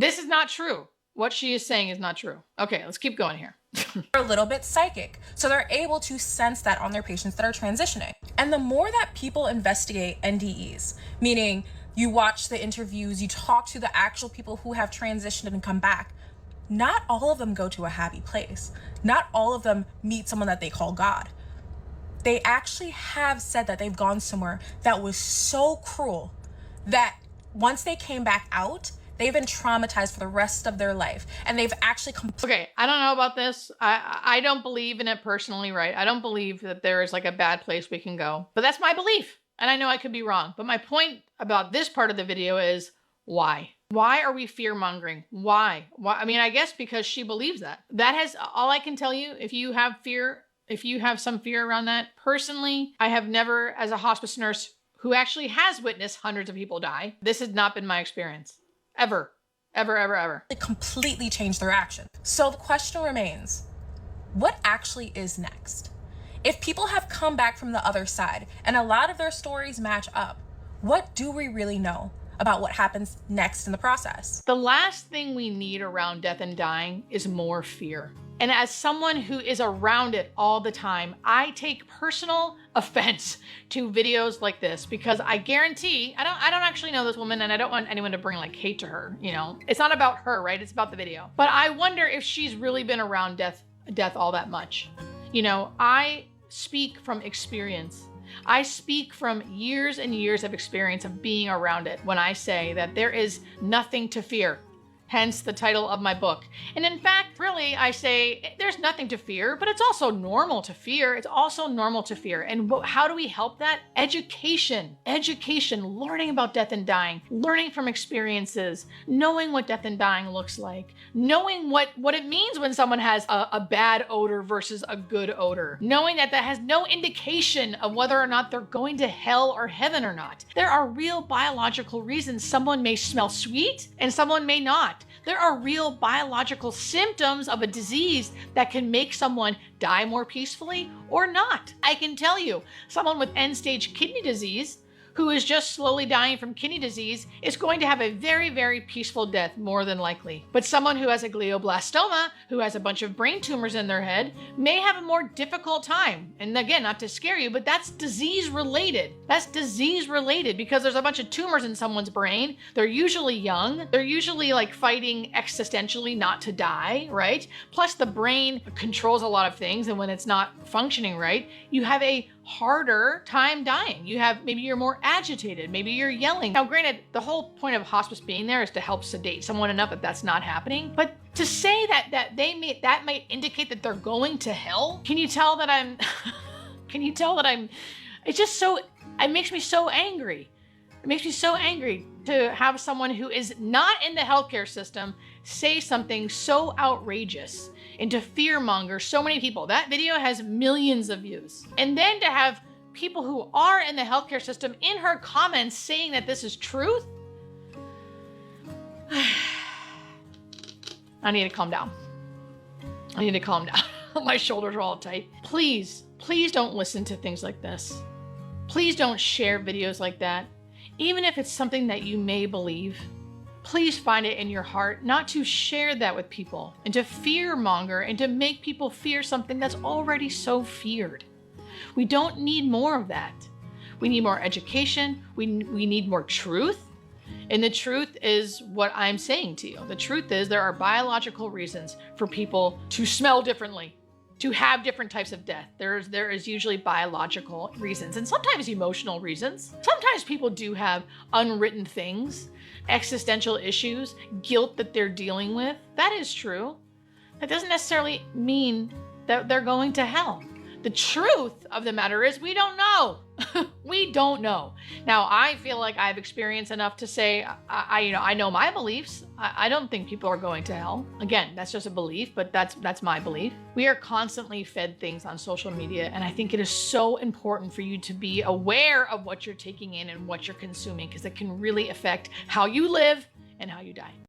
This is not true. What she is saying is not true. Okay, let's keep going here. They're a little bit psychic, so they're able to sense that on their patients that are transitioning. And the more that people investigate NDEs, meaning you watch the interviews, you talk to the actual people who have transitioned and come back, not all of them go to a happy place. Not all of them meet someone that they call God. They actually have said that they've gone somewhere that was so cruel that once they came back out, they've been traumatized for the rest of their life. And they've actually Okay, I don't know about this. I don't believe in it personally, right? I don't believe that there is like a bad place we can go. But that's my belief. And I know I could be wrong. But my point about this part of the video is why? Why are we fear-mongering? Why? I mean, I guess because she believes that. That has all I can tell you. If you have fear, if you have some fear around that, personally, I have never, as a hospice nurse who actually has witnessed hundreds of people die, this has not been my experience. Ever. Ever, ever, ever. It completely changed their action. So the question remains, what actually is next? If people have come back from the other side and a lot of their stories match up, what do we really know about what happens next in the process? The last thing we need around death and dying is more fear. And as someone who is around it all the time, I take personal offense to videos like this because I guarantee, I don't actually know this woman and I don't want anyone to bring like hate to her, you know. It's not about her, right? It's about the video. But I wonder if she's really been around death all that much. You know, I speak from experience. I speak from years and years of experience of being around it when I say that there is nothing to fear. Hence the title of my book. And in fact, really, I say there's nothing to fear, but it's also normal to fear. It's also normal to fear. And how do we help that? Education, learning about death and dying, learning from experiences, knowing what death and dying looks like, knowing what it means when someone has a bad odor versus a good odor, knowing that has no indication of whether or not they're going to hell or heaven or not. There are real biological reasons someone may smell sweet and someone may not. There are real biological symptoms of a disease that can make someone die more peacefully or not. I can tell you, someone with end-stage kidney disease who is just slowly dying from kidney disease is going to have a very, very peaceful death, more than likely. But someone who has a glioblastoma, who has a bunch of brain tumors in their head, may have a more difficult time. And again, not to scare you, but that's disease related. That's disease related because there's a bunch of tumors in someone's brain. They're usually young. They're usually like fighting existentially not to die, right? Plus the brain controls a lot of things. And when it's not functioning right, you have a harder time dying. Maybe you're more agitated, maybe you're yelling. Now, granted, the whole point of hospice being there is to help sedate someone enough that that's not happening. But to say that that might indicate that they're going to hell, can you tell that I'm, it's just so, it makes me so angry. It makes me so angry to have someone who is not in the healthcare system say something so outrageous and to fearmonger so many people. That video has millions of views. And then to have people who are in the healthcare system in her comments saying that this is truth. I need to calm down. I need to calm down. My shoulders are all tight. Please, please don't listen to things like this. Please don't share videos like that. Even if it's something that you may believe, please find it in your heart not to share that with people and to fearmonger and to make people fear something that's already so feared. We don't need more of that. We need more education. We need more truth. And the truth is what I'm saying to you. The truth is there are biological reasons for people to smell differently, to have different types of death. There is usually biological reasons and sometimes emotional reasons. Sometimes people do have unwritten things, existential issues, guilt that they're dealing with. That is true. That doesn't necessarily mean that they're going to hell. The truth of the matter is we don't know. We don't know. Now, I feel like I've experienced enough to say, I know my beliefs. I don't think people are going to hell. Again, that's just a belief, but that's my belief. We are constantly fed things on social media, and I think it is so important for you to be aware of what you're taking in and what you're consuming, because it can really affect how you live and how you die.